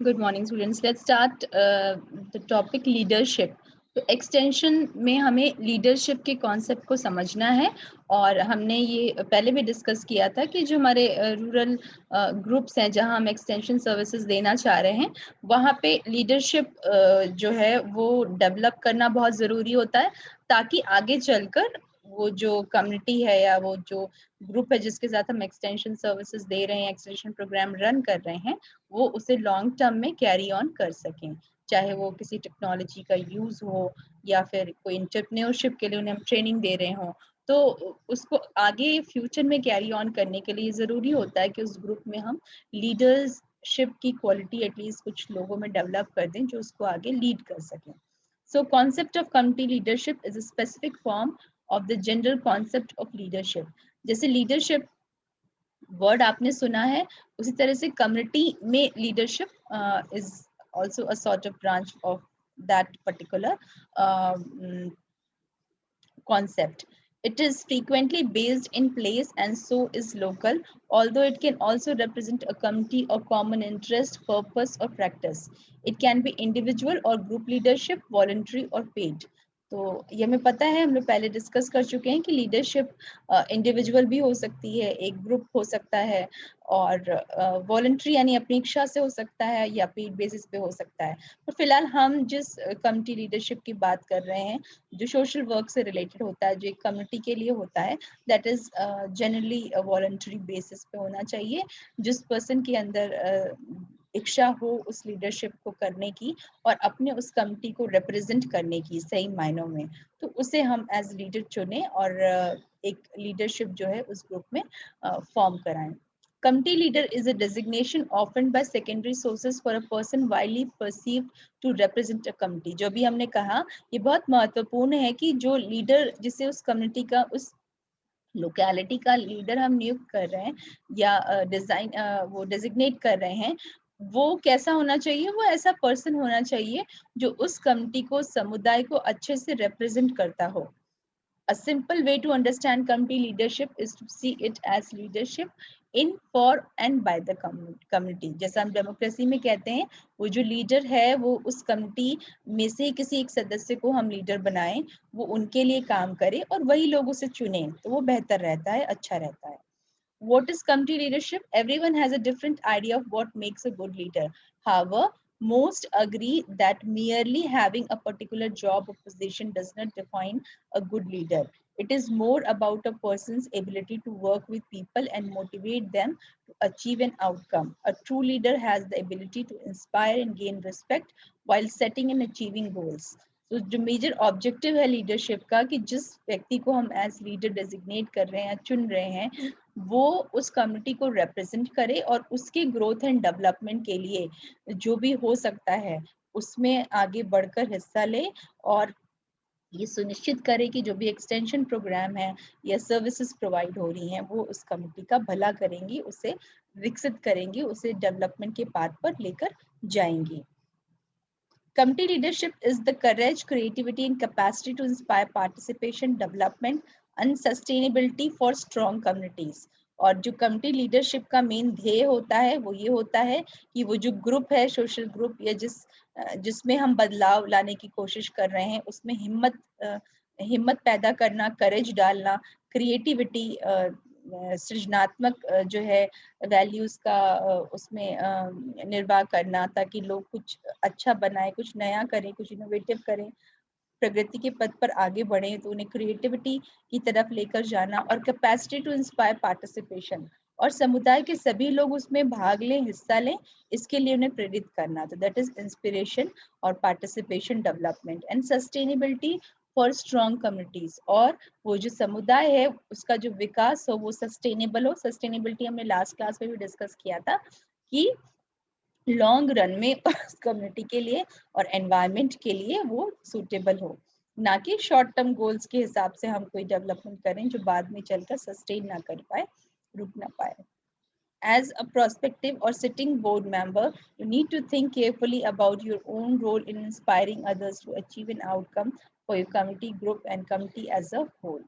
Good morning students, let's start the topic leadership. तो extension में हमें लीडरशिप के कॉन्सेप्ट को समझना है और हमने ये पहले भी डिस्कस किया था कि जो हमारे रूरल ग्रुप्स हैं जहां हम एक्सटेंशन सर्विसेज देना चाह रहे हैं वहां पे लीडरशिप जो है वो डेवलप करना बहुत ज़रूरी होता है ताकि आगे चलकर वो जो कम्युनिटी है या वो जो ग्रुप है जिसके साथ हम एक्सटेंशन सर्विसेज दे रहे हैं, एक्सटेंशन प्रोग्राम रन कर रहे हैं, वो उसे लॉन्ग टर्म में कैरी ऑन कर सकें, चाहे वो किसी टेक्नोलॉजी का यूज हो या फिर कोई एंटरप्रेन्योरशिप के लिए उन्हें हम ट्रेनिंग दे रहे हो। तो उसको आगे फ्यूचर में कैरी ऑन करने के लिए ज़रूरी होता है कि उस ग्रुप में हम लीडरशिप की क्वालिटी एटलीस्ट कुछ लोगों में डेवलप कर दें जो उसको आगे लीड कर सकें। So concept of community leadership is a specific form of the general concept of leadership. जैसे leadership वर्ड आपने सुना है उसी तरह से कम्युनिटी में leadership is also a sort of branch of that particular concept. It is frequently based in place and so is local, although it can also represent a community or common interest, purpose or practice. It can be individual or group leadership, voluntary or paid. तो ये हमें पता है, हम लोग पहले discuss कर चुके हैं कि लीडरशिप इंडिविजुअल भी हो सकती है, एक ग्रुप हो सकता है और वॉलंटरी यानी अपनी इच्छा से हो सकता है या पेड बेसिस पे हो सकता है। तो फिलहाल हम जिस कम्युनिटी लीडरशिप की बात कर रहे हैं जो सोशल वर्क से रिलेटेड होता है, जो एक कम्युनिटी के लिए होता है, that is generally voluntary basis पे होना चाहिए। जिस पर्सन के अंदर इच्छा हो उस लीडरशिप को करने की और अपने उस कम्युनिटी को रिप्रेजेंट करने की सही मायनों में, तो उसे हम एज लीडर चुने और एक लीडरशिप जो है उस ग्रुप में फॉर्म कराएं। Committee leader is a designation often by secondary sources for a person widely perceived to represent a committee. जो भी हमने कहा ये बहुत महत्वपूर्ण है कि जो लीडर जिसे उस कम्युनिटी का उस लोकेलिटी का लीडर हम नियुक्त कर रहे हैं या डिजाइन वो डेजिग्नेट कर रहे हैं, वो कैसा होना चाहिए, वो ऐसा पर्सन होना चाहिए जो उस कम्युनिटी को, समुदाय को अच्छे से रिप्रेजेंट करता हो। A simple way to understand community leadership is to see it as leadership in, for and by the community. जैसा हम डेमोक्रेसी में कहते हैं, वो जो लीडर है वो उस कम्युनिटी में से किसी एक सदस्य को हम लीडर बनाएं, वो उनके लिए काम करे और वही लोग उसे चुने, तो वो बेहतर रहता है, अच्छा रहता है। What is community leadership? Everyone has a different idea of what makes a good leader. However, most agree that merely having a particular job or position does not define a good leader. It is more about a person's ability to work with people and motivate them to achieve an outcome. A true leader has the ability to inspire and gain respect while setting and achieving goals. तो जो major objective है leadership का कि जिस व्यक्ति को हम as leader designate कर रहे हैं, चुन रहे हैं, वो उस कम्युनिटी को रिप्रेजेंट करे और उसके ग्रोथ एंड डेवलपमेंट के लिए जो भी हो सकता है उसमें आगे बढ़कर हिस्सा ले और ये सुनिश्चित करे कि जो भी एक्सटेंशन प्रोग्राम है या सर्विसेज प्रोवाइड हो रही हैं वो उस कम्युनिटी का भला करेंगी, उसे विकसित करेंगी, उसे डेवलपमेंट के पाथ पर लेकर जाएंगी। Committee leadership is the courage, creativity, and capacity to inspire participation, development, and sustainability for strong communities. और जो कम्युनिटी लीडरशिप का मेन ध्येय होता है वो ये होता है कि वो जो ग्रुप है, सोशल ग्रुप या जिसमें हम बदलाव लाने की कोशिश कर रहे हैं, उसमें हिम्मत पैदा करना, करेज डालना, क्रिएटिविटी, सृजनात्मक जो है वैल्यूज का उसमें निर्वाह करना, ताकि लोग कुछ अच्छा बनाए, कुछ नया करें, कुछ इनोवेटिव करें, प्रगति के पथ पर आगे बढ़े, तो उन्हें क्रिएटिविटी की तरफ लेकर जाना और कैपेसिटी टू इंस्पायर पार्टिसिपेशन, और समुदाय के सभी लोग उसमें भाग लें, हिस्सा लें, इसके लिए उन्हें प्रेरित करना। तो दैट इज इंस्पिरेशन और participation development and sustainability for strong communities. और वो जो समुदाय है उसका जो विकास हो वो सस्टेनेबल हो। सस्टेनेबिलिटी हमने लास्ट क्लास में भी डिस्कस किया था कि लॉन्ग रन में उस कम्युनिटी के लिए और एनवायरनमेंट के लिए वो सूटेबल हो, ना कि शॉर्ट टर्म गोल्स के हिसाब से हम कोई डेवलपमेंट करें जो बाद में चलकर सस्टेन ना कर पाए, रुक ना पाए। As a prospective or sitting board member, you need to think carefully about your own role in inspiring others to achieve an outcome for your community, group, and community as a whole.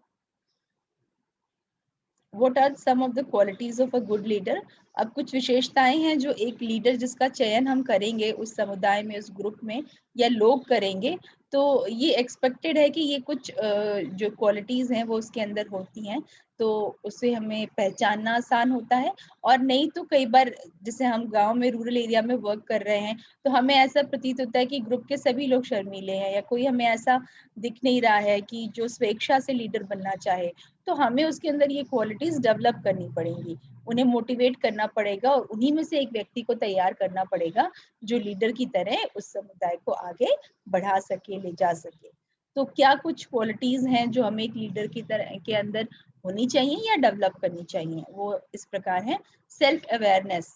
what are some of the qualities of a good leader? अब कुछ विशेषताएं हैं जो एक leader जिसका चयन हम करेंगे उस समुदाय में, उस ग्रुप में या लोग करेंगे, तो ये एक्सपेक्टेड है कि ये कुछ जो क्वालिटीज हैं वो उसके अंदर होती हैं, तो उसे हमें पहचानना आसान होता है। और नहीं तो कई बार जैसे हम गांव में, रूरल एरिया में वर्क कर रहे हैं, तो हमें ऐसा प्रतीत होता है कि ग्रुप के सभी लोग शर्मीले हैं या कोई हमें ऐसा दिख नहीं रहा है कि जो स्वेच्छा से लीडर बनना चाहे। तो हमें उसके अंदर ये क्वालिटीज डेवलप करनी पड़ेंगी, उन्हें मोटिवेट करना पड़ेगा और उन्हीं में से एक व्यक्ति को तैयार करना पड़ेगा जो लीडर की तरह उस समुदाय को आगे बढ़ा सके, ले जा सके। तो क्या कुछ क्वालिटीज हैं जो हमें एक लीडर की तरह के अंदर होनी चाहिए या डेवलप करनी चाहिए? वो इस प्रकार है। Self awareness.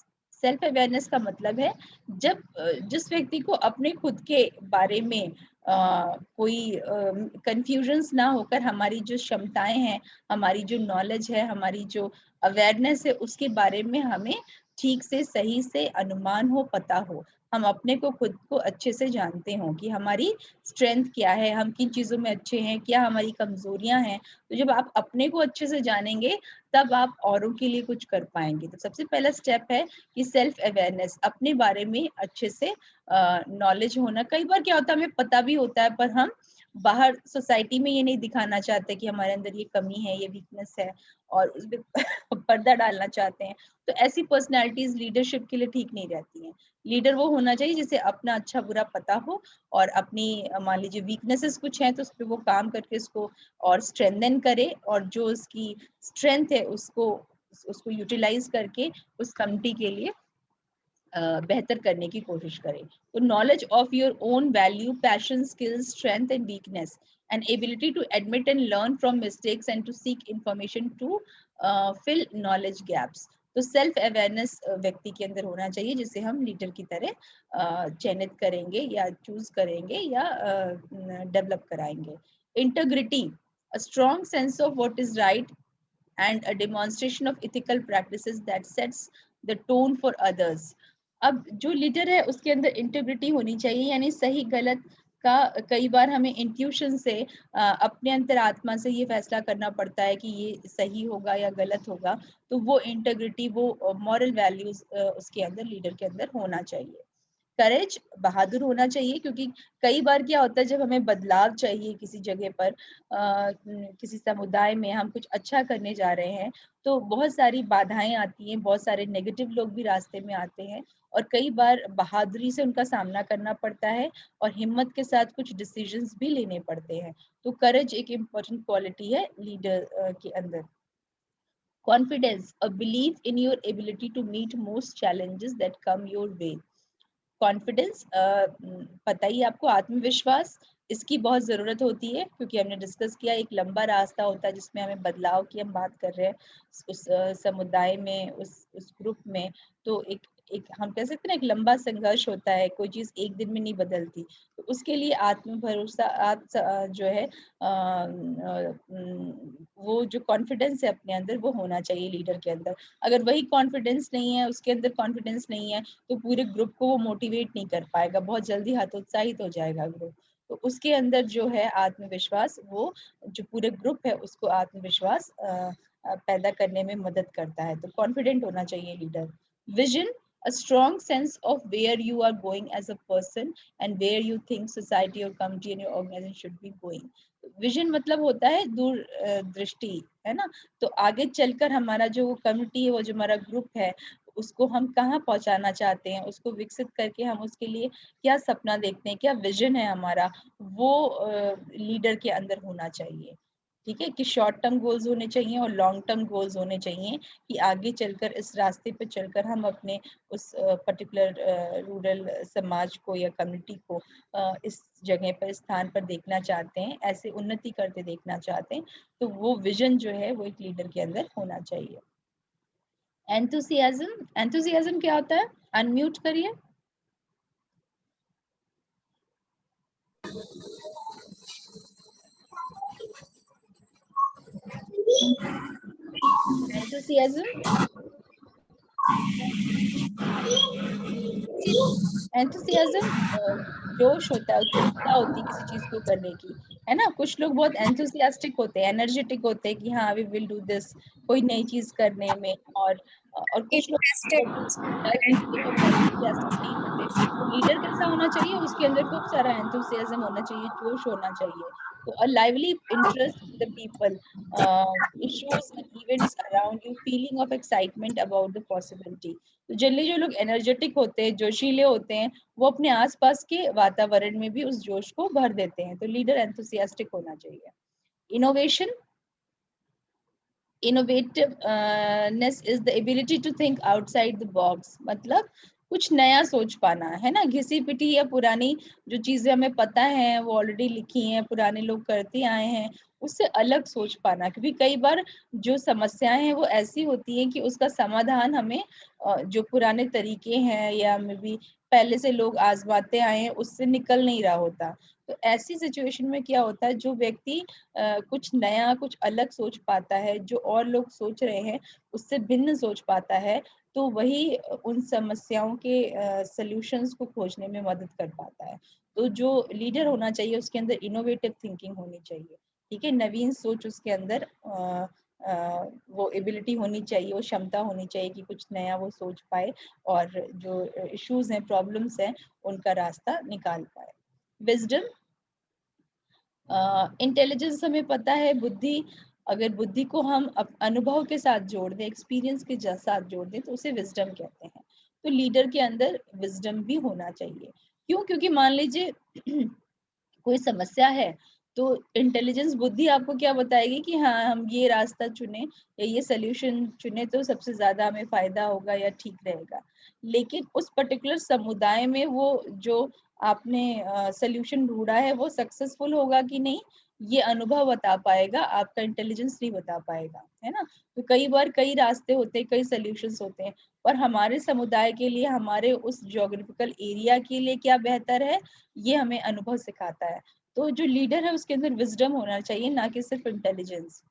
सेल्फ अवेयरनेस का मतलब है जब जिस व्यक्ति को अपने खुद के बारे में कोई कंफ्यूजन्स ना होकर हमारी जो क्षमताएं हैं, हमारी जो नॉलेज है, हमारी जो अवेयरनेस है, उसके बारे में हमें ठीक से, सही से अनुमान हो, पता हो, हम अपने को खुद को अच्छे से जानते हो कि हमारी स्ट्रेंथ क्या है, हम किन चीजों में अच्छे हैं, क्या हमारी कमजोरियां हैं। तो जब आप अपने को अच्छे से जानेंगे तब आप औरों के लिए कुछ कर पाएंगे। तो सबसे पहला स्टेप है कि सेल्फ अवेयरनेस, अपने बारे में अच्छे से नॉलेज होना। कई बार क्या होता है, हमें पता भी होता है पर हम बाहर सोसाइटी में ये नहीं दिखाना चाहते कि हमारे अंदर ये कमी है, ये वीकनेस है, और उसमें पर्दा डालना चाहते हैं। तो ऐसी पर्सनालिटीज लीडरशिप के लिए ठीक नहीं रहती हैं। लीडर वो होना चाहिए जिसे अपना अच्छा बुरा पता हो और अपनी मान लीजिए वीकनेसेस कुछ हैं तो उस पर वो काम करके उसको और स्ट्रेंथन करे, और जो उसकी स्ट्रेंथ है उसको उसको यूटिलाइज करके उस कमिटी के लिए बेहतर करने की कोशिश करें। तो knowledge of your own value, passion, skills, strength and weakness, and ability to admit and learn from mistakes and to seek information to fill knowledge gaps. तो सेल्फ अवेयरनेस व्यक्ति के अंदर होना चाहिए जिसे हम लीडर की तरह चयनित करेंगे या चूज करेंगे या डेवलप कराएंगे। Integrity, a strong sense of what is right and a demonstration of ethical practices that sets the tone for others। अब जो लीडर है उसके अंदर इंटेग्रिटी होनी चाहिए, यानी सही गलत का कई बार हमें इंट्यूशन से अपने अंतरात्मा से ये फैसला करना पड़ता है कि ये सही होगा या गलत होगा। तो वो इंटेग्रिटी, वो मॉरल वैल्यूज उसके अंदर, लीडर के अंदर होना चाहिए। करेज, बहादुर होना चाहिए, क्योंकि कई बार क्या होता है जब हमें बदलाव चाहिए किसी जगह पर, किसी समुदाय में हम कुछ अच्छा करने जा रहे हैं, तो बहुत सारी बाधाएं आती हैं, बहुत सारे नेगेटिव लोग भी रास्ते में आते हैं, और कई बार बहादुरी से उनका सामना करना पड़ता है और हिम्मत के साथ कुछ डिसीजंस भी लेने पड़ते हैं। तो करेज एक इम्पोर्टेंट क्वालिटी है लीडर के अंदर। Confidence, a believe in your ability to meet most challenges that come your way. Confidence, पता ही आपको, आत्मविश्वास, इसकी बहुत जरूरत होती है क्योंकि हमने डिस्कस किया एक लंबा रास्ता होता है जिसमें हमें बदलाव की हम बात कर रहे हैं उस समुदाय में, उस ग्रुप में। तो एक एक हम कह सकते हैं ना, एक लंबा संघर्ष होता है, कोई चीज एक दिन में नहीं बदलती। तो उसके लिए आत्म भरोसा, जो है वो जो कॉन्फिडेंस है अपने अंदर, वो होना चाहिए लीडर के अंदर। अगर वही कॉन्फिडेंस नहीं है, उसके अंदर कॉन्फिडेंस नहीं है, तो पूरे ग्रुप को वो मोटिवेट नहीं कर पाएगा, बहुत जल्दी हतोत्साहित हो जाएगा ग्रुप। तो उसके अंदर जो है आत्मविश्वास, वो जो पूरे ग्रुप है उसको आत्मविश्वास पैदा करने में मदद करता है। तो कॉन्फिडेंट होना चाहिए leader. Vision, a strong sense of where you are going as a person and where you think society or community and your organization should be going। Vision मतलब होता है दूर दृष्टि, है ना। तो आगे चलकर हमारा जो कम्युनिटी है, वो जो हमारा ग्रुप है, उसको हम कहाँ पहुंचाना चाहते हैं, उसको विकसित करके हम उसके लिए क्या सपना देखते हैं, क्या विजन है हमारा, वो लीडर के अंदर होना चाहिए। ठीक है, कि शॉर्ट टर्म गोल्स होने चाहिए और लॉन्ग टर्म गोल्स होने चाहिए, कि आगे चलकर इस रास्ते पे चलकर हम अपने उस पर्टिकुलर रूरल समाज को या कम्युनिटी को इस जगह पर, स्थान पर देखना चाहते हैं, ऐसे उन्नति करते देखना चाहते हैं। तो वो विजन जो है वो एक लीडर के अंदर होना चाहिए। एंथुसियाज्म, एंथुसियाज्म क्या होता है? अनम्यूट करिए। एंथुसियाज्म, एंथुसियाज्म जोश होता है, उत्सुकता होती है किसी चीज को करने की, है ना। कुछ लोग बहुत एंथुसियास्टिक होते हैं, एनर्जेटिक होते हैं कि हाँ वी विल डू दिस, कोई नई चीज करने में, और कुछ लोग डर के लिए वो enthusiastic नहीं होते। तो लीडर कैसा होना चाहिए, उसके अंदर खूब सारा एंथुसियाज्म होना चाहिए, जोश होना चाहिए। तो a lively interest in the people, issues and events around you, feeling of excitement about the possibility. तो जनरली जो लोग एनर्जेटिक होते हैं, जोशीले होते हैं, वो अपने आसपास के वातावरण में भी उस जोश को भर देते हैं। तो लीडर एंथुसियास्टिक होना चाहिए। Innovation, innovativeness is the ability to think outside the box, मतलब कुछ नया सोच पाना, है ना। घिसी पिटी या पुरानी जो चीजें हमें पता है, वो ऑलरेडी लिखी हैं, पुराने लोग करते आए हैं, उससे अलग सोच पाना। क्योंकि कई बार जो समस्याएं हैं वो ऐसी होती हैं कि उसका समाधान हमें जो पुराने तरीके हैं या मे बी पहले से लोग आजमाते आए हैं, उससे निकल नहीं रहा होता। तो ऐसी सिचुएशन में क्या होता है, जो व्यक्ति कुछ नया, कुछ अलग सोच पाता है, जो और लोग सोच रहे हैं उससे भिन्न सोच पाता है, तो वही उन समस्याओं के सॉल्यूशंस को खोजने में मदद कर पाता है। तो जो लीडर होना चाहिए उसके अंदर इनोवेटिव थिंकिंग होनी चाहिए, ठीक है, नवीन सोच उसके अंदर वो एबिलिटी होनी चाहिए, वो क्षमता होनी चाहिए कि कुछ नया वो सोच पाए और जो इश्यूज हैं, प्रॉब्लम्स हैं, उनका रास्ता निकाल पाए। विजडम, इंटेलिजेंस हमें पता है, बुद्धि, अगर बुद्धि को हम अनुभव के साथ जोड़ दें, एक्सपीरियंस के साथ जोड़ दें, तो उसे विजडम कहते हैं। तो लीडर के अंदर विजडम भी होना चाहिए। क्यों? क्योंकि मान लीजिए कोई समस्या है, तो इंटेलिजेंस, बुद्धि आपको क्या बताएगी कि हाँ, हम ये रास्ता चुने या ये सोल्यूशन चुने तो सबसे ज्यादा हमें फायदा होगा या ठीक रहेगा। लेकिन उस पर्टिकुलर समुदाय में वो जो आपने सोल्यूशन ढूंढा है वो सक्सेसफुल होगा कि नहीं, ये अनुभव बता पाएगा, आपका इंटेलिजेंस नहीं बता पाएगा, है ना। तो कई बार कई रास्ते होते हैं, कई सोल्यूशंस होते हैं, पर हमारे समुदाय के लिए, हमारे उस ज्योग्राफिकल एरिया के लिए क्या बेहतर है, ये हमें अनुभव सिखाता है। तो जो लीडर है उसके अंदर विजडम होना चाहिए, ना कि सिर्फ intelligence.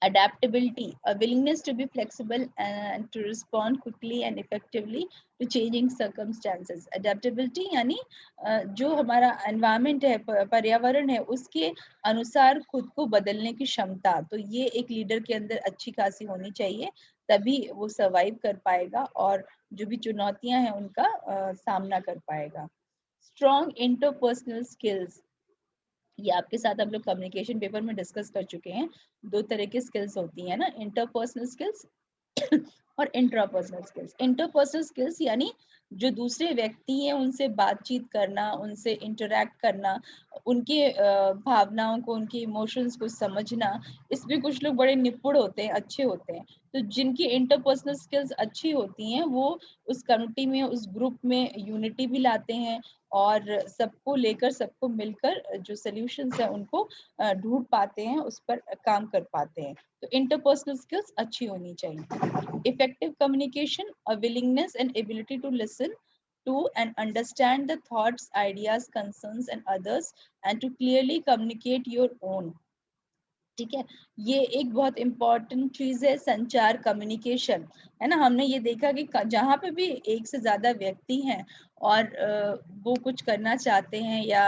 Adaptability, a willingness to be flexible and to respond quickly and effectively to changing circumstances. Adaptability यानी जो हमारा environment है, पर्यावरण है, उसके अनुसार खुद को बदलने की क्षमता, तो ये एक लीडर के अंदर अच्छी खासी होनी चाहिए, तभी वो सर्वाइव कर पाएगा और जो भी चुनौतियां हैं उनका सामना कर पाएगा। स्ट्रॉन्ग इंटरपर्सनल स्किल्स, ये आपके साथ हम लोग कम्युनिकेशन पेपर में डिस्कस कर चुके हैं। दो तरह की स्किल्स होती है ना, इंटरपर्सनल स्किल्स और इंट्रापर्सनल स्किल्स। इंटरपर्सनल स्किल्स यानी जो दूसरे व्यक्ति हैं उनसे बातचीत करना, उनसे इंटरेक्ट करना, उनके भावनाओं को, उनके इमोशंस को समझना, इसमें कुछ लोग बड़े निपुण होते हैं, अच्छे होते हैं। तो जिनकी इंटरपर्सनल स्किल्स अच्छी होती हैं, वो उस कम्युनिटी में, उस ग्रुप में यूनिटी भी लाते हैं और सबको लेकर, सबको मिलकर जो सॉल्यूशंस है उनको ढूंढ पाते हैं, उस पर काम कर पाते हैं। तो इंटरपर्सनल स्किल्स अच्छी होनी चाहिए। Effective communication, a willingness and ability to listen to and understand the thoughts, ideas, concerns and others and to clearly communicate your own। ठीक है, ये एक बहुत इंपॉर्टेंट चीज है, संचार, कम्युनिकेशन, है ना। हमने ये देखा कि जहाँ पे भी एक से ज्यादा व्यक्ति हैं और वो कुछ करना चाहते हैं या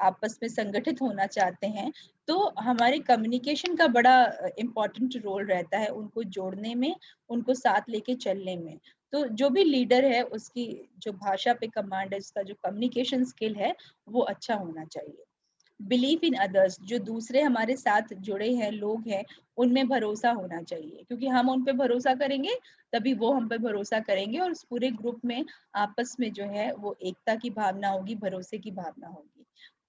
आपस में संगठित होना चाहते हैं, तो हमारे कम्युनिकेशन का बड़ा इम्पोर्टेंट रोल रहता है उनको जोड़ने में, उनको साथ लेके चलने में। तो जो भी लीडर है उसकी जो भाषा पे कमांड है, उसका जो कम्युनिकेशन स्किल है, वो अच्छा होना चाहिए। बिलीफ इन अदर्स, जो दूसरे हमारे साथ जुड़े हैं, लोग हैं, उनमें भरोसा होना चाहिए, क्योंकि हम उन पे भरोसा करेंगे तभी वो हम पे भरोसा करेंगे और उस पूरे ग्रुप में आपस में जो है वो एकता की भावना होगी, भरोसे की भावना होगी।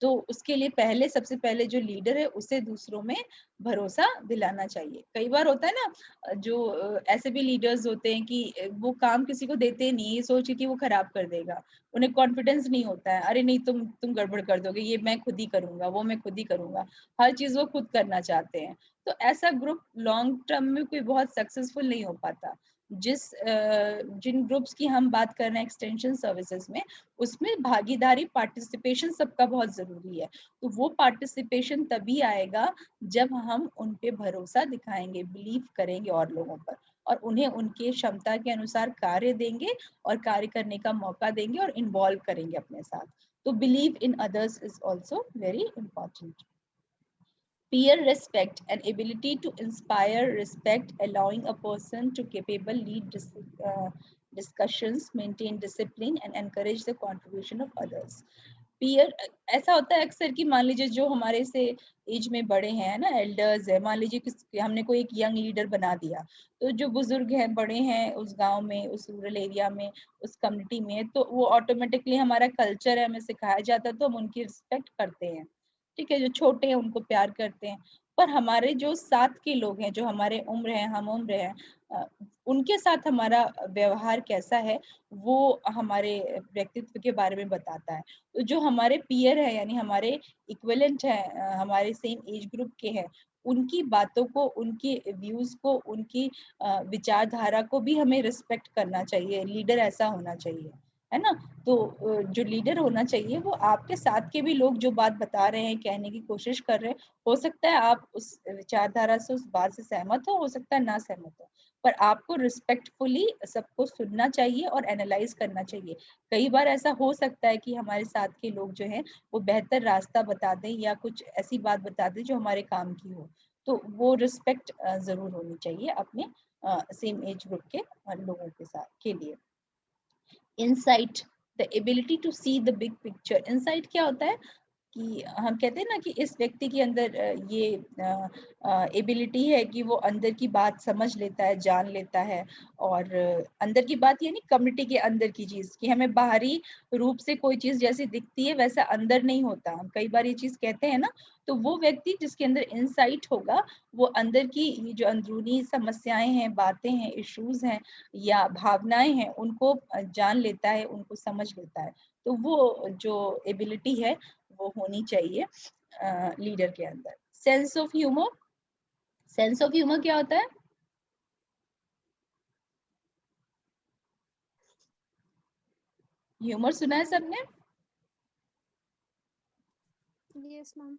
तो उसके लिए पहले, सबसे पहले जो लीडर है उसे दूसरों में भरोसा दिलाना चाहिए। कई बार होता है ना, जो ऐसे भी लीडर्स होते हैं कि वो काम किसी को देते नहीं, ये सोच के कि वो खराब कर देगा, उन्हें कॉन्फिडेंस नहीं होता है, अरे नहीं, तुम गड़बड़ कर दोगे, ये मैं खुद ही करूंगा, वो मैं खुद ही करूंगा, हर चीज वो खुद करना चाहते हैं। तो ऐसा ग्रुप लॉन्ग टर्म में कोई बहुत सक्सेसफुल नहीं हो पाता। जिन ग्रुप्स की हम बात कर रहे हैं एक्सटेंशन सर्विसेज में, उसमें भागीदारी, पार्टिसिपेशन सबका बहुत जरूरी है। तो वो पार्टिसिपेशन तभी आएगा जब हम उन पे भरोसा दिखाएंगे, बिलीव करेंगे और लोगों पर, और उन्हें उनके क्षमता के अनुसार कार्य देंगे और कार्य करने का मौका देंगे और इन्वॉल्व करेंगे अपने साथ। तो believe in others is also very important. Peer respect, an ability to inspire respect, allowing a person to capable lead discussions, maintain discipline and encourage the contribution of others. Peer ऐसा होता है अक्सर कि मान लीजिए जो हमारे से एज में बड़े हैं ना, एल्डर्स है, मान लीजिए कि हमने कोई एक यंग लीडर बना दिया, तो जो बुजुर्ग हैं, बड़े हैं उस गांव में, उस रूरल एरिया में, उस कम्युनिटी में, तो वो ऑटोमेटिकली हमारा कल्चर है, हमें सिखाया जाता है, तो हम उनकी रिस्पेक्ट करते हैं। ठीक है, जो छोटे हैं उनको प्यार करते हैं। पर हमारे जो साथ के लोग हैं, जो हमारे उम्र है, हम उम्र है, उनके साथ हमारा व्यवहार कैसा है, वो हमारे व्यक्तित्व के बारे में बताता है। तो जो हमारे पीयर है, यानी हमारे इक्विवेलेंट है, हमारे सेम एज ग्रुप के हैं, उनकी बातों को, उनकी व्यूज को, उनकी विचारधारा को भी हमें रिस्पेक्ट करना चाहिए। लीडर ऐसा होना चाहिए, है ना। तो जो लीडर होना चाहिए वो आपके साथ के भी लोग जो बात बता रहे हैं, कहने की कोशिश कर रहे हैं, हो सकता है आप उस विचारधारा से, उस बात से सहमत हो सकता है ना सहमत हो, पर आपको रिस्पेक्टफुली सबको सुनना चाहिए और एनालाइज करना चाहिए। कई बार ऐसा हो सकता है कि हमारे साथ के लोग जो हैं वो बेहतर रास्ता बता दें या कुछ ऐसी बात बता दें जो हमारे काम की हो, तो वो रिस्पेक्ट जरूर होनी चाहिए अपने सेम एज ग्रुप के लोगों के साथ के लिए। Insight, the ability to see the big picture. Insight क्या होता है कि हम कहते हैं ना कि इस व्यक्ति के अंदर ये एबिलिटी है कि वो अंदर की बात समझ लेता है, जान लेता है। और अंदर की बात यानी कम्युनिटी के अंदर की चीज, कि हमें बाहरी रूप से कोई चीज जैसी दिखती है वैसा अंदर नहीं होता, हम कई बार ये चीज कहते हैं ना। तो वो व्यक्ति जिसके अंदर इंसाइट होगा, वो अंदर की ये जो अंदरूनी समस्याएं हैं, बातें हैं, इश्यूज हैं या भावनाएं हैं, उनको जान लेता है, उनको समझ लेता है। तो वो जो एबिलिटी है वो होनी चाहिए लीडर के अंदर। Sense of humour, sense of humour क्या होता है? ह्यूमर सुना है सबने? Yes ma'am.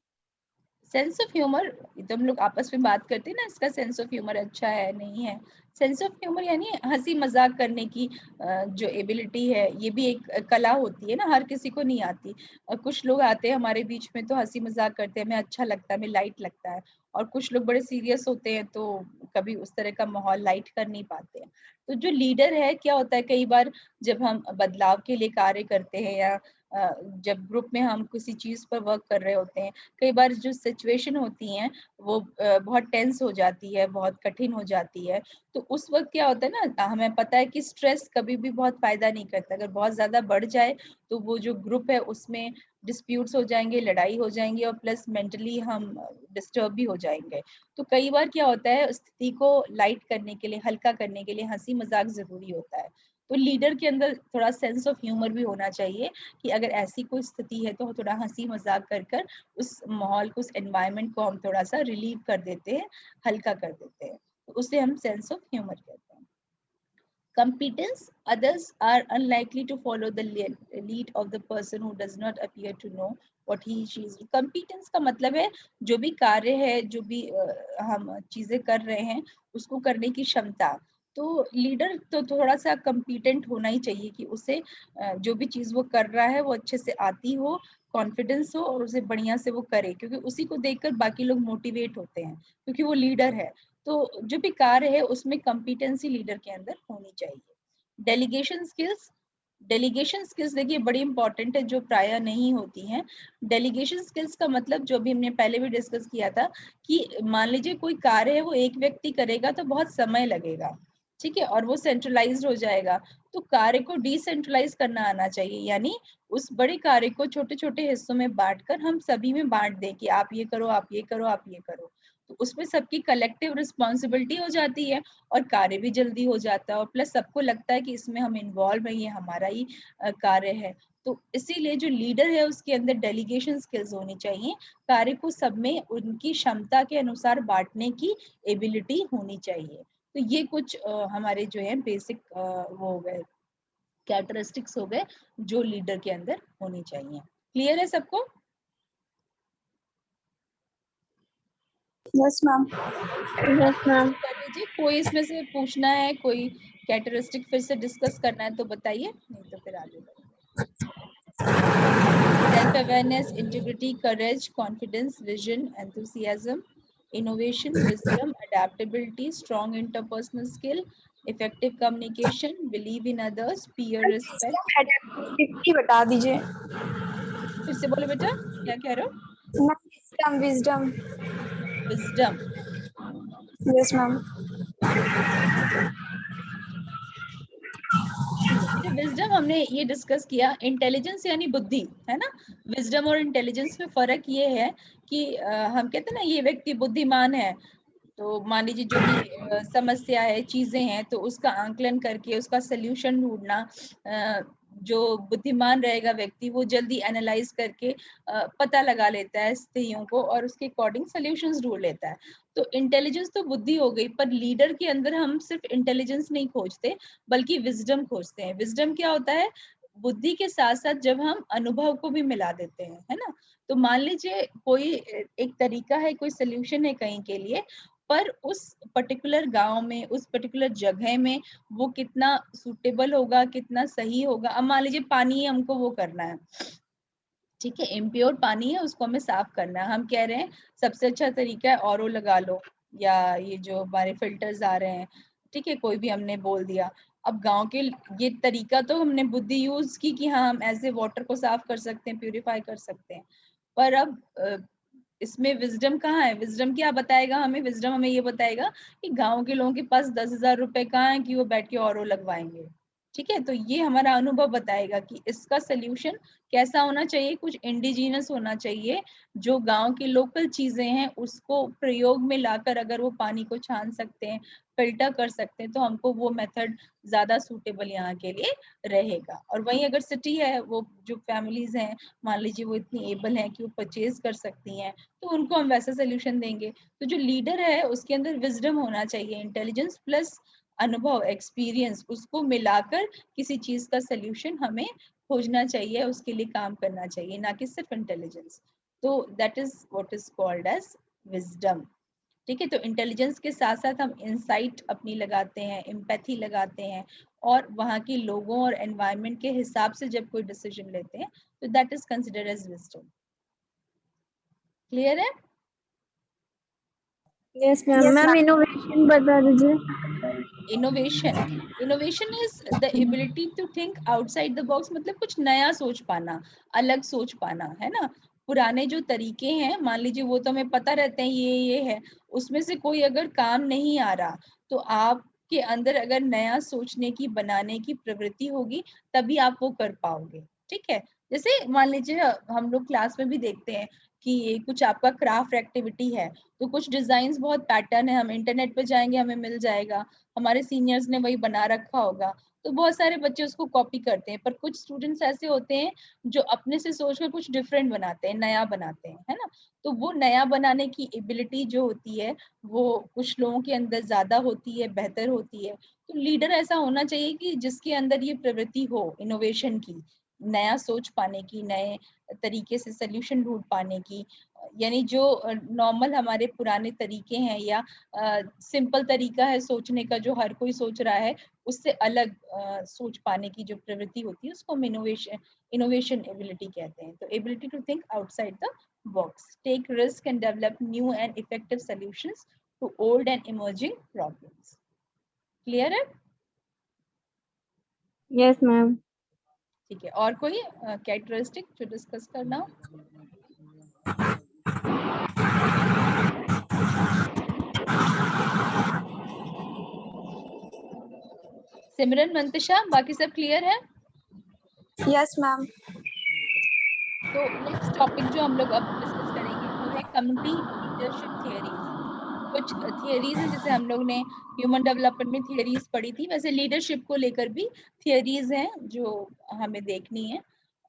Sense of humour, तो हम लोग आपस में बात करते हैं ना, इसका सेंस ऑफ ह्यूमर अच्छा है नहीं है। सेंस ऑफ ह्यूमर यानी हंसी मजाक करने की जो एबिलिटी है, ये भी एक कला होती है ना, हर किसी को नहीं आती। कुछ लोग आते हैं हमारे बीच में तो हंसी मजाक करते हैं, हमें अच्छा लगता है, हमें लाइट लगता है। और कुछ लोग बड़े सीरियस होते हैं तो कभी उस तरह का माहौल लाइट कर नहीं पाते हैं। तो जो लीडर है, क्या होता है कई बार जब हम बदलाव के लिए कार्य करते हैं या जब ग्रुप में हम किसी चीज पर वर्क कर रहे होते हैं, कई बार जो सिचुएशन होती हैं वो बहुत टेंस हो जाती है, बहुत कठिन हो जाती है। तो उस वक्त क्या होता है ना, हमें पता है कि स्ट्रेस कभी भी बहुत फायदा नहीं करता। अगर बहुत ज्यादा बढ़ जाए तो वो जो ग्रुप है उसमें डिस्प्यूट्स हो जाएंगे, लड़ाई हो जाएंगी और प्लस मेंटली हम डिस्टर्ब भी हो जाएंगे। तो कई बार क्या होता है, स्थिति को लाइट करने के लिए, हल्का करने के लिए हंसी मजाक जरूरी होता है। तो लीडर के अंदर थोड़ा सेंस ऑफ ह्यूमर भी होना चाहिए कि अगर ऐसी कोई स्थिति है तो थोड़ा हंसी मजाक कर कर उस माहौल को, उस एनवायरनमेंट को हम थोड़ा सा रिलीव कर देते हैं, हल्का कर देते हैं। तो उसे हम सेंस ऑफ ह्यूमर कहते हैं। Competence, others are unlikely to follow the lead of the person who does not appear to know what he she is. Competence का मतलब है जो भी कार्य है, जो भी हम चीजें कर रहे हैं उसको करने की क्षमता। तो लीडर तो थोड़ा सा कम्पिटेंट होना ही चाहिए कि उसे जो भी चीज वो कर रहा है वो अच्छे से आती हो, कॉन्फिडेंस हो और उसे बढ़िया से वो करे, क्योंकि उसी को देखकर बाकी लोग मोटिवेट होते हैं, क्योंकि वो लीडर है। तो जो भी कार्य है उसमें कॉम्पिटेंसी लीडर के अंदर होनी चाहिए। डेलीगेशन स्किल्स, डेलीगेशन स्किल्स देखिए बड़ी इंपॉर्टेंट है, जो प्राय नहीं होती हैं। डेलीगेशन स्किल्स का मतलब जो भी हमने पहले भी डिस्कस किया था कि मान लीजिए कोई कार्य है वो एक व्यक्ति करेगा तो बहुत समय लगेगा, ठीक है, और वो सेंट्रलाइज्ड हो जाएगा। तो कार्य को डिसेंट्रलाइज करना आना चाहिए, यानी उस बड़े कार्य को छोटे छोटे हिस्सों में बांटकर हम सभी में बांट दें कि आप ये करो, आप ये करो, आप ये करो। तो उसमें सबकी कलेक्टिव रिस्पॉन्सिबिलिटी हो जाती है और कार्य भी जल्दी हो जाता है, और प्लस सबको लगता है कि इसमें हम इन्वॉल्व हैं, ये हमारा ही कार्य है। तो इसीलिए जो लीडर है उसके अंदर डेलीगेशन स्किल्स होनी चाहिए, कार्य को सब में उनकी क्षमता के अनुसार बांटने की एबिलिटी होनी चाहिए। तो ये कुछ हमारे जो है बेसिक वो हो गए, कैरेक्टरिस्टिक्स हो गए जो लीडर के अंदर होनी चाहिए। क्लियर है सबको? Yes ma'am. Yes ma'am. कर लीजिए, कोई इसमें से पूछना है, कोई कैरेक्टरिस्टिक फिर से डिस्कस करना है तो बताइए, नहीं तो फिर आगे बढ़ेंगे। Self-awareness, integrity, courage, confidence, vision, enthusiasm, innovation, wisdom, adaptability, strong interpersonal skill, effective communication, believe in others, peer respect. एडेप्टिविटी बता दीजिए। फिर से बोलो बेटा, क्या कह रहे हो? Wisdom wisdom. Wisdom. Yes ma'am. ठीक है बेटा, विजडम हमने ये डिस्कस किया। इंटेलिजेंस यानी बुद्धि, है ना। विजडम और इंटेलिजेंस में फर्क ये है कि हम कहते हैं ना ये व्यक्ति बुद्धिमान है, तो मान लीजिए जो भी समस्या है, चीजें हैं, तो उसका आंकलन करके उसका सल्यूशन ढूंढना। जो बुद्धिमान रहेगा व्यक्ति वो जल्दी एनालाइज करके पता लगा लेता है स्थितियों को और उसके अकॉर्डिंग सॉल्यूशंस ढूंढ लेता है। तो इंटेलिजेंस तो बुद्धि हो गई, पर लीडर के अंदर हम सिर्फ इंटेलिजेंस नहीं खोजते बल्कि विजडम खोजते हैं। विजडम क्या होता है? बुद्धि के साथ साथ जब हम अनुभव को भी मिला देते हैं, है ना। तो मान लीजिए कोई एक तरीका है, कोई सोल्यूशन है कहीं के लिए, पर उस पर्टिकुलर गांव में, उस पर्टिकुलर जगह में वो कितना सूटेबल होगा, कितना सही होगा। अब मान लीजिए पानी हमको वो करना है, ठीक है, इम्प्योर पानी है, उसको हमें साफ करना है। हम कह रहे हैं सबसे अच्छा तरीका है आरओ लगा लो, या ये जो हमारे फिल्टर्स आ रहे हैं, ठीक है, कोई भी हमने बोल दिया। अब गांव के ये तरीका तो हमने बुद्धि यूज की कि हाँ हम ऐसे वाटर को साफ कर सकते हैं, प्यूरिफाई कर सकते हैं। पर अब इसमें विजडम कहाँ है? विजडम क्या बताएगा हमें? विजडम हमें ये बताएगा कि गांव के लोगों के पास 10,000 रुपए कहाँ है कि वो बैठ के आरओ लगवाएंगे। ठीक है, तो ये हमारा अनुभव बताएगा कि इसका सोल्यूशन कैसा होना चाहिए। कुछ इंडिजिनस होना चाहिए, जो गांव की लोकल चीजें हैं उसको प्रयोग में लाकर अगर वो पानी को छान सकते हैं, फिल्टर कर सकते हैं, तो हमको वो मेथड ज्यादा सूटेबल यहाँ के लिए रहेगा। और वहीं अगर सिटी है, वो जो फैमिलीज हैं, मान लीजिए वो इतनी एबल हैं कि वो परचेज कर सकती हैं, तो उनको हम वैसा सोल्यूशन देंगे। तो जो लीडर है उसके अंदर विजडम होना चाहिए, इंटेलिजेंस प्लस अनुभव, एक्सपीरियंस, उसको मिलाकर किसी चीज का सोल्यूशन हमें खोजना चाहिए, उसके लिए काम करना चाहिए, ना कि सिर्फ इंटेलिजेंस। तो that is what is called as wisdom. ठीक है, तो इंटेलिजेंस के साथ साथ हम इंसाइट अपनी लगाते हैं, एम्पैथी लगाते हैं, और वहाँ के लोगों और एनवायरनमेंट के हिसाब से जब कोई डिसीजन लेते हैं, तो that is considered as wisdom. Clear है? Yes ma'am. मैम इनोवेशन बता दीजिए। Innovation, innovation is the ability to think outside the box, मतलब कुछ नया सोच पाना, अलग सोच पाना, है ना। पुराने जो तरीके हैं, मान लीजिए वो तो हमें पता रहते हैं ये है, उसमें से कोई अगर काम नहीं आ रहा, तो आपके अंदर अगर नया सोचने की, बनाने की प्रवृत्ति होगी, तभी आप वो कर पाओगे। ठीक है, जैसे मान लीजिए हम लोग क्लास में भी देखते हैं कि कुछ आपका क्राफ्ट एक्टिविटी है, तो कुछ डिजाइन बहुत पैटर्न है, हम इंटरनेट पे जाएंगे हमें मिल जाएगा, हमारे सीनियर्स ने वही बना रखा होगा, तो बहुत सारे बच्चे उसको कॉपी करते हैं। पर कुछ स्टूडेंट्स ऐसे होते हैं जो अपने से सोचकर कुछ डिफरेंट बनाते हैं, नया बनाते हैं, है ना। तो वो नया बनाने की एबिलिटी जो होती है, वो कुछ लोगों के अंदर ज्यादा होती है, बेहतर होती है। तो लीडर ऐसा होना चाहिए कि जिसके अंदर ये प्रवृत्ति हो इनोवेशन की, नया सोच पाने की, नए तरीके से सोल्यूशन ढूंढ पाने की। यानी जो नॉर्मल हमारे पुराने तरीके हैं, या सिंपल तरीका है सोचने का जो हर कोई सोच रहा है, उससे अलग सोच पाने की जो प्रवृत्ति होती है, उसको हम इनोवेशन एबिलिटी कहते हैं। तो ability to think outside the box, take risk and develop new and effective solutions to old and emerging problems. Clear है? Yes ma'am. ठीक है, और कोई कैरेक्टरिस्टिक जो डिस्कस करना हो? सिमरन, मंतिशा, बाकी सब क्लियर है? Yes ma'am. तो नेक्स्ट टॉपिक जो हम लोग अब डिस्कस करेंगे वो है कम्युनिटी लीडरशिप थियरीज। कुछ थियरीज हैं, जैसे हम लोग ने ह्यूमन डेवलपमेंट में थियरीज पढ़ी थी, वैसे लीडरशिप को लेकर भी थियरीज हैं जो हमें देखनी है,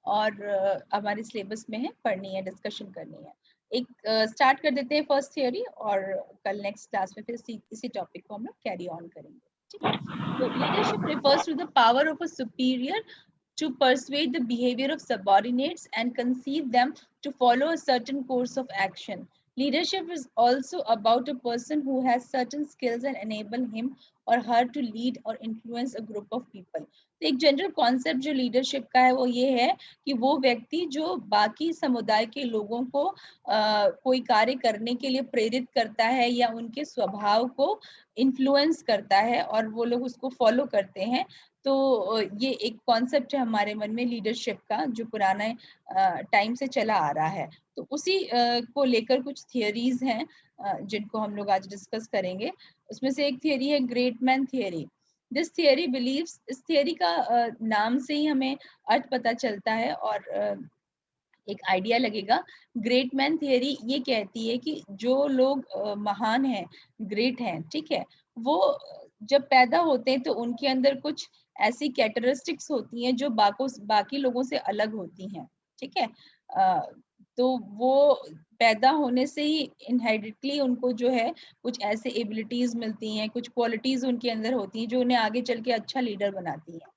और हमारे सिलेबस में है, पढ़नी है, डिस्कशन करनी है। एक स्टार्ट कर देते हैं फर्स्ट थियरी, और कल नेक्स्ट क्लास में फिर इसी टॉपिक को हम लोग कैरी ऑन करेंगे। ठीक है, तो leadership refers to the power of a superior to persuade the behavior of subordinates and conceive them to follow a certain course of action. Leadership is also about a person who has certain skills and enable him और her to lead or influence a group of people. तो एक general concept जो leadership का है वो ये है कि वो व्यक्ति जो बाकी समुदाय के लोगों को कोई कार्य करने के लिए प्रेरित करता है या उनके स्वभाव को इन्फ्लुएंस करता है और वो लोग उसको फॉलो करते हैं। तो ये एक कॉन्सेप्ट है हमारे मन में लीडरशिप का, जो पुराने टाइम से चला आ रहा है। तो उसी को लेकर कुछ थियरीज हैं जिनको हम लोग आज डिस्कस करेंगे। उसमें से एक थियरी है great man theory. This theory believes, इस थियरी का नाम से ही हमें अर्थ पता चलता है और एक आइडिया लगेगा। ग्रेट मैन थियरी ये कहती है कि जो लोग महान हैं, ग्रेट हैं, ठीक है, वो जब पैदा होते हैं तो उनके अंदर कुछ ऐसी कैरेक्टरिस्टिक्स होती हैं जो बाकी लोगों से अलग होती हैं, ठीक है। तो वो पैदा होने से ही इनहेरिटली उनको जो है कुछ ऐसे एबिलिटीज मिलती हैं, कुछ क्वालिटीज उनके अंदर होती हैं जो उन्हें आगे चल के अच्छा लीडर बनाती हैं।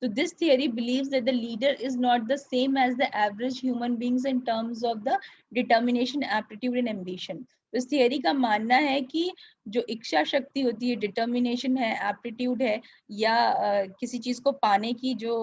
So this theory believes that the leader is not the same as the average human beings in terms of the determination, aptitude and ambition. तो इस थियरी का मानना है कि जो इच्छा शक्ति होती है, डिटर्मिनेशन है, एप्टीट्यूड है, या किसी चीज को पाने की जो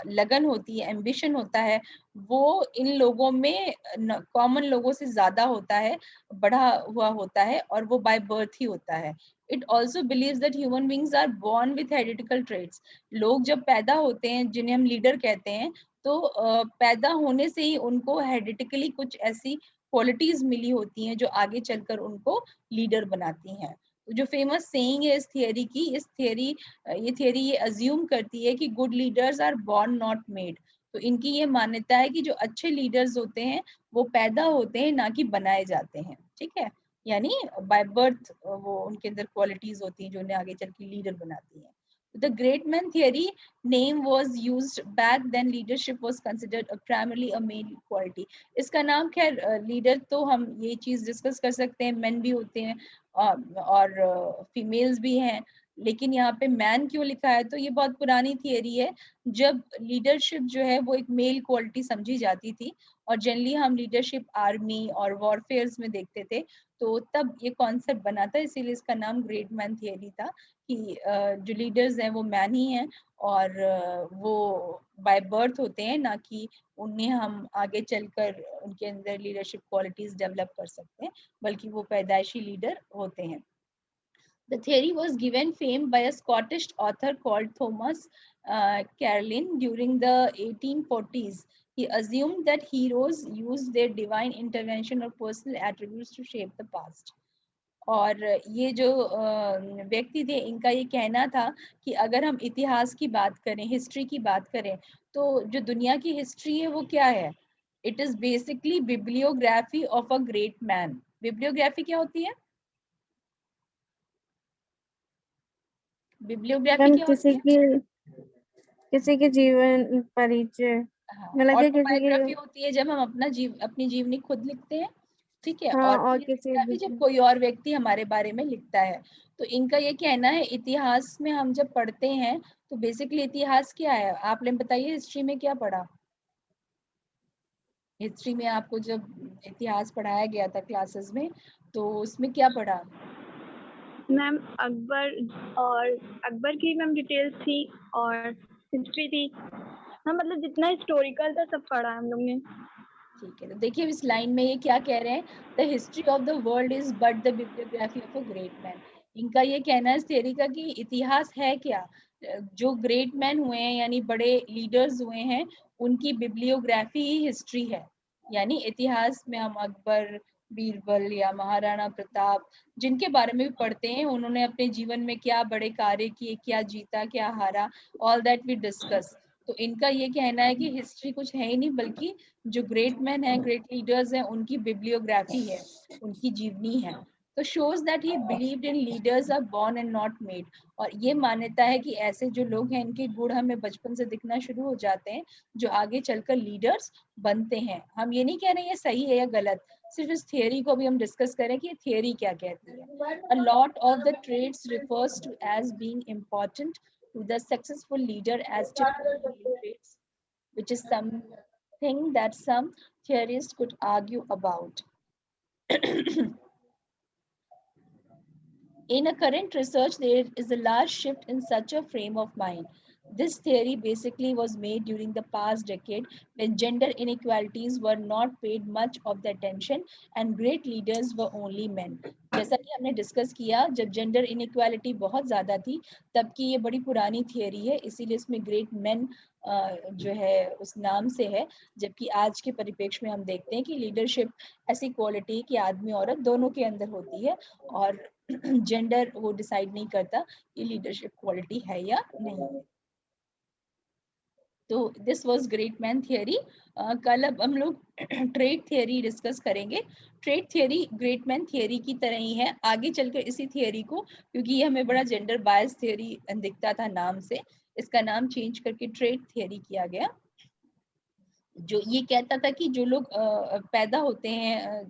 लगन होती है, एम्बिशन होता है, वो इन लोगों में कॉमन लोगों से ज्यादा होता है, बढ़ा हुआ होता है, और वो बाय बर्थ ही होता है। It also believes that human beings are born with heretical traits. लोग जब पैदा होते हैं, जिन्हें हम लीडर कहते हैं, तो पैदा होने से ही उनको हेरिडिटिकली कुछ ऐसी क्वालिटीज मिली होती हैं जो आगे चलकर उनको लीडर बनाती हैं। तो जो फेमस सेइंग है इस थियरी की, ये थियरी ये अज्यूम करती है कि good leaders are born not made. तो इनकी ये मान्यता है कि जो अच्छे लीडर्स होते हैं वो पैदा होते हैं, ना कि बनाए जाते हैं, ठीक है। यानी बाय बर्थ वो उनके अंदर क्वालिटीज होती हैं जो उन्हें आगे चल के लीडर बनाती हैं। The great man theory name was used back then. Leadership was considered primarily a male quality. इसका नाम खैर लीडर तो हम ये चीज डिस्कस कर सकते हैं, मेन भी होते हैं और फीमेल्स भी हैं, लेकिन यहाँ पे मैन क्यों लिखा है, तो ये बहुत पुरानी थियरी है। जब लीडरशिप जो है वो एक मेल क्वालिटी समझी जाती थी, और जनरली हम लीडरशिप आर्मी और वॉरफेयर्स में देखते थे, तो तब ये कॉन्सेप्ट बना था, इसीलिए इसका नाम ग्रेट मैन थियरी था कि जो लीडर्स हैं वो मैन ही हैं, और वो बाय बर्थ होते हैं, ना कि उन्हें हम आगे चलकर उनके अंदर लीडरशिप क्वालिटीज डेवलप कर सकते हैं, बल्कि वो पैदाइशी लीडर होते हैं। The theory was given fame by a Scottish author called Thomas Carlyle during the 1840s. He assumed that heroes used their divine intervention or personal attributes to shape the past. और ये जो व्यक्ति थे, इनका ये कहना था कि अगर हम इतिहास की बात करें, हिस्ट्री की बात करें, तो जो दुनिया की हिस्ट्री है वो क्या है? It is basically bibliography of a great man. Bibliography क्या होती है? बिब्लियोग्राफी मैम क्या होती है? किसी के जीवन परिचय, हाँ, मतलब कि किसी के, ऑटोबायोग्राफी होती है जब हम अपनी जीवनी खुद लिखते हैं, ठीक है, हाँ, और और किसी बियोग्राफी जब कोई और व्यक्ति हमारे बारे में लिखता है। तो इनका ये कहना है, इतिहास में हम जब पढ़ते हैं तो बेसिकली इतिहास क्या है? आप लोग बताइए, हिस्ट्री में क्या पढ़ा? हिस्ट्री में आपको जब इतिहास पढ़ाया गया था क्लासेस में, तो उसमें क्या पढ़ा? मैम अकबर की मैम डिटेल्स थी और हिस्ट्री थी मैम, मतलब जितना हिस्टोरिकल था सब पढ़ा हम लोग ने। ठीक है, तो देखिए इस लाइन में ये क्या कह रहे हैं, the history of the world is but the bibliography of a great man. इनका ये कहना है इस थ्योरी का कि इतिहास है क्या? जो ग्रेट मैन हुए हैं, यानी बड़े लीडर्स हुए हैं, उनकी बिब्लियोग्राफी ही हिस्ट्री है। यानी इतिहास में हम अकबर, बीरबल या महाराणा प्रताप, जिनके बारे में भी पढ़ते हैं, उन्होंने अपने जीवन में क्या बड़े कार्य किए, क्या जीता, क्या हारा, ऑल दैट वी डिस्कस। तो इनका ये कहना है कि हिस्ट्री कुछ है ही नहीं, बल्कि जो ग्रेट मैन है, ग्रेट लीडर्स हैं, उनकी बिब्लियोग्राफी है, उनकी जीवनी है। तो shows that he believed in leaders are born and not made. और ये मान्यता है कि ऐसे जो लोग हैं, इनके गुण हमें बचपन से दिखना शुरू हो जाते हैं, जो आगे चलकर लीडर्स बनते हैं। हम ये नहीं कह रहे ये सही है या गलत, सिर्फ इस थियरी को भी हम डिस्कस करें कि ये थियरी क्या कहती है। A lot of the trades refers to as being important to the successful leader as typical male traits, which is something that some theorists could argue about. In a current research, there is a large shift in such a frame of mind. This theory basically was made during the past decade when gender inequalities were not paid much of the attention and great leaders were only men. जैसा कि हमने discuss किया, जब gender inequality बहुत ज़्यादा थी तब की ये बड़ी पुरानी थियरी है, इसीलिए इसमें ग्रेट मेन जो है उस नाम से है, जबकि आज के परिप्रेक्ष्य में हम देखते हैं कि लीडरशिप ऐसी क्वालिटी कि आदमी औरत दोनों के अंदर होती है और जेंडर वो डिसाइड नहीं करता कि लीडरशिप क्वालिटी है या नहीं। तो this was great man theory. कल अब हम लोग ट्रेड थियरी डिस्कस करेंगे। Trade theory great man theory की तरह ही है, आगे चलकर इसी थियरी को, क्योंकि ये हमें बड़ा जेंडर बायस थियरी दिखता था नाम से, इसका नाम चेंज करके ट्रेड थियरी किया गया। जो ये कहता था कि जो लोग पैदा होते हैं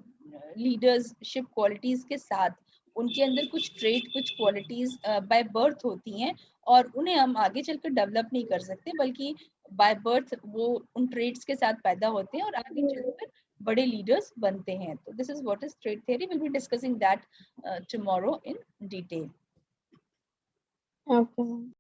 लीडरशिप क्वालिटीज के साथ, उनके अंदर कुछ ट्रेट, कुछ क्वालिटीज बाय बर्थ होती हैं और उन्हें हम आगे चलकर डेवलप नहीं कर सकते, बल्कि बाय बर्थ वो उन ट्रेट्स के साथ पैदा होते हैं और आगे चलकर बड़े लीडर्स बनते हैं। तो this is what is trade theory, will be discussing that tomorrow in detail. Okay.